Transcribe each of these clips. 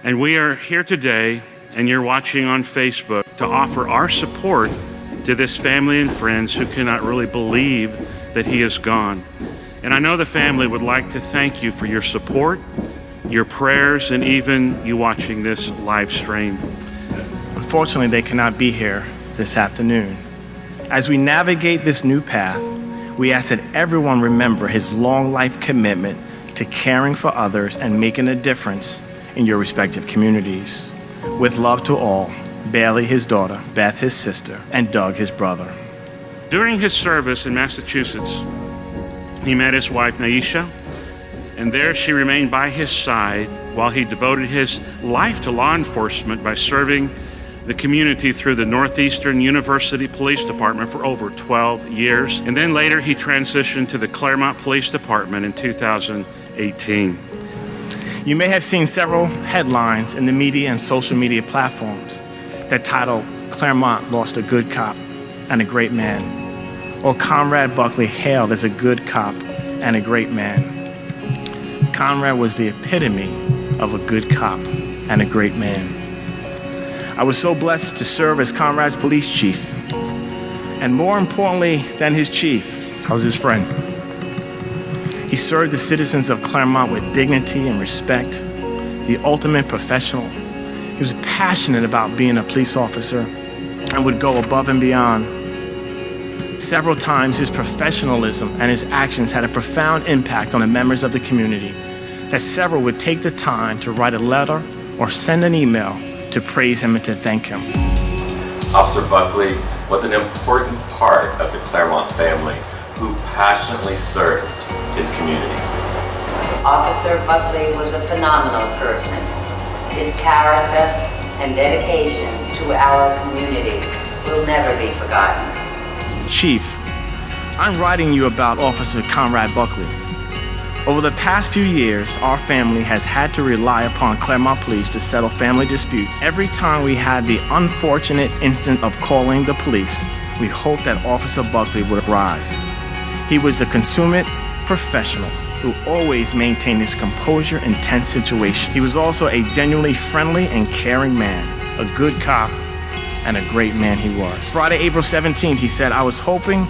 And we are here today, and you're watching on Facebook, to offer our support to this family and friends who cannot really believe that he is gone. And I know the family would like to thank you for your support, your prayers, and even you watching this live stream. Unfortunately, they cannot be here this afternoon. As we navigate this new path, we ask that everyone remember his long life commitment to caring for others and making a difference in your respective communities. With love to all, Bailey, his daughter, Beth, his sister, and Doug, his brother. During his service in Massachusetts, he met his wife, Naisha, and there she remained by his side while he devoted his life to law enforcement by serving the community through the Northeastern University Police Department for over 12 years. And then later he transitioned to the Clermont Police Department in 2018. You may have seen several headlines in the media and social media platforms that title, "Clermont lost a good cop and a great man," or "Conrad Buckley hailed as a good cop and a great man." Conrad was the epitome of a good cop and a great man. I was so blessed to serve as Conrad's police chief. And more importantly than his chief, I was his friend. He served the citizens of Clermont with dignity and respect, the ultimate professional. He was passionate about being a police officer and would go above and beyond. Several times his professionalism and his actions had a profound impact on the members of the community, that several would take the time to write a letter or send an email to praise him and to thank him. Officer Buckley was an important part of the Clermont family who passionately served his community. Officer Buckley was a phenomenal person. His character and dedication to our community will never be forgotten. Chief, I'm writing you about Officer Conrad Buckley. Over the past few years, our family has had to rely upon Clermont Police to settle family disputes. Every time we had the unfortunate instant of calling the police, we hoped that Officer Buckley would arrive. He was a consummate professional who always maintained his composure in tense situations. He was also a genuinely friendly and caring man, a good cop, and a great man he was. Friday, April 17th, he said, "I was hoping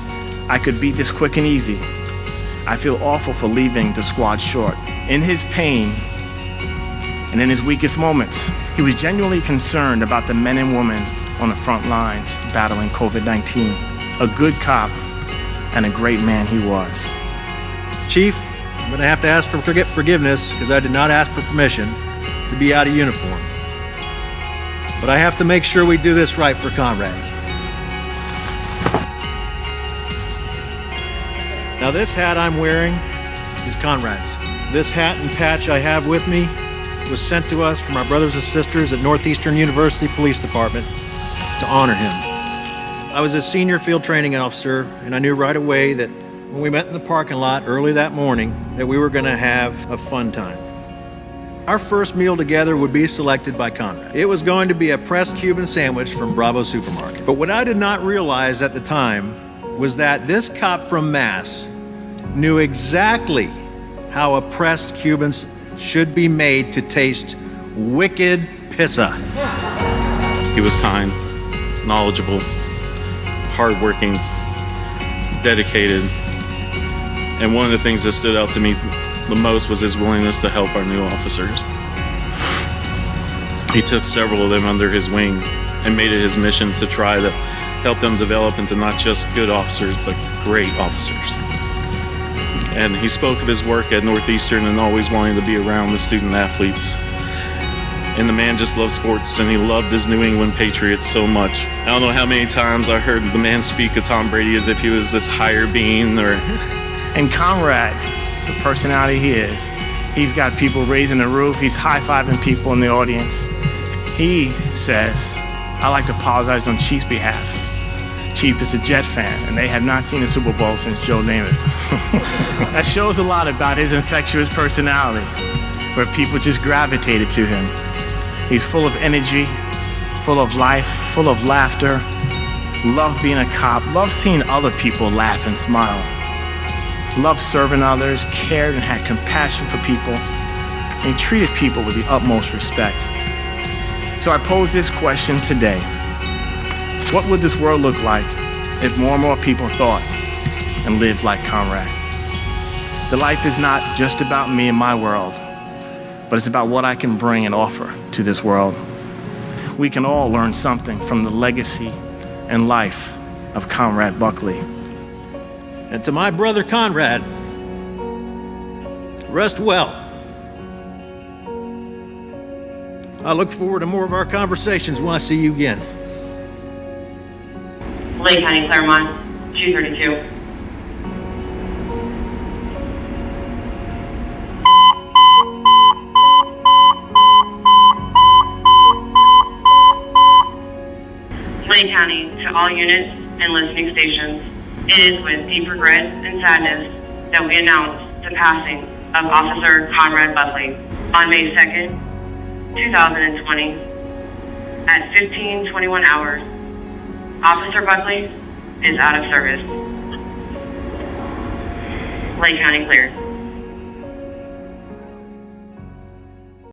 I could beat this quick and easy. I feel awful for leaving the squad short." In his pain and in his weakest moments, he was genuinely concerned about the men and women on the front lines battling COVID-19. A good cop and a great man he was. Chief, I'm going to have to ask for forgiveness because I did not ask for permission to be out of uniform. But I have to make sure we do this right for Conrad. Now this hat I'm wearing is Conrad's. This hat and patch I have with me was sent to us from our brothers and sisters at Northeastern University Police Department to honor him. I was a senior field training officer, and I knew right away that when we met in the parking lot early that morning that we were going to have a fun time. Our first meal together would be selected by Conrad. It was going to be a pressed Cuban sandwich from Bravo Supermarket. But what I did not realize at the time was that this cop from Mass knew exactly how a pressed Cuban should be made to taste wicked pizza. He was kind, knowledgeable, hardworking, dedicated, and one of the things that stood out to me the most was his willingness to help our new officers. He took several of them under his wing and made it his mission to try to help them develop into not just good officers, but great officers. And he spoke of his work at Northeastern and always wanting to be around the student athletes. And the man just loved sports, and he loved his New England Patriots so much. I don't know how many times I heard the man speak of Tom Brady as if he was this higher being or... And Conrad, the personality he is, he's got people raising the roof, he's high-fiving people in the audience. He says, "I like to apologize on Chief's behalf. Chief is a Jet fan, and they have not seen the Super Bowl since Joe Namath." That shows a lot about his infectious personality, where people just gravitated to him. He's full of energy, full of life, full of laughter, loved being a cop, loved seeing other people laugh and smile, loved serving others, cared and had compassion for people, and he treated people with the utmost respect. So I pose this question today. What would this world look like if more and more people thought and lived like Conrad? The life is not just about me and my world, but it's about what I can bring and offer to this world. We can all learn something from the legacy and life of Conrad Buckley. And to my brother Conrad, rest well. I look forward to more of our conversations when I see you again. Lake County, Clermont, 232. Lake County, to all units and listening stations, it is with deep regret and sadness that we announce the passing of Officer Conrad Buckley on May 2nd, 2020 at 15:21 hours. Officer Buckley is out of service. Lake County cleared.